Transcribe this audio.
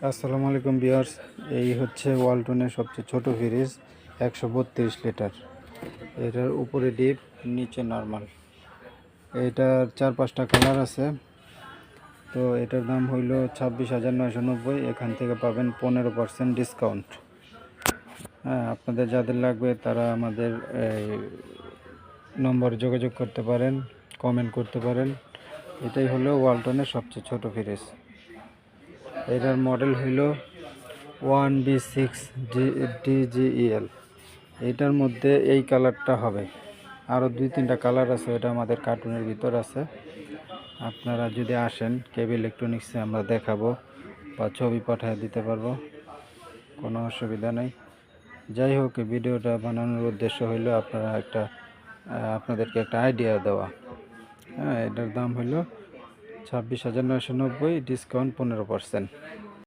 আসসালামু আলাইকুম ভিউয়ার্স। এই হচ্ছে ওয়ালটনের সবচেয়ে ছোট ফ্রিজ, 132 লিটার। এটার উপরে ডিপ, নিচে নর্মাল। এটার 4-5টা কালার আছে। তো এটার দাম হইল 26,990। এখান থেকে পাবেন 15% ডিসকাউন্ট। হ্যাঁ, আপনাদের যাদের লাগবে তারা আমাদের এই নম্বরে যোগাযোগ করতে পারেন, কমেন্ট করতে পারেন। এটাই হলো ওয়ালটনের সবচেয়ে ছোট ফ্রিজ। এটার মডেল হইল 1B6 DGEL। এইটার মধ্যে এই কালারটা হবে, আরও 2-3টা কালার আছে, ওটা আমাদের কার্টুনের ভিতর আছে। আপনারা যদি আসেন কেবি ইলেকট্রনিক্সে আমরা দেখাবো বা ছবি পাঠিয়ে দিতে পারবো, কোনো অসুবিধা নেই। যাই হোক, এই ভিডিওটা বানানোর উদ্দেশ্য হইল আপনাদেরকে একটা আইডিয়া দেওয়া। হ্যাঁ, এটার দাম হইল 26,990, ডিসকাউন্ট 15%।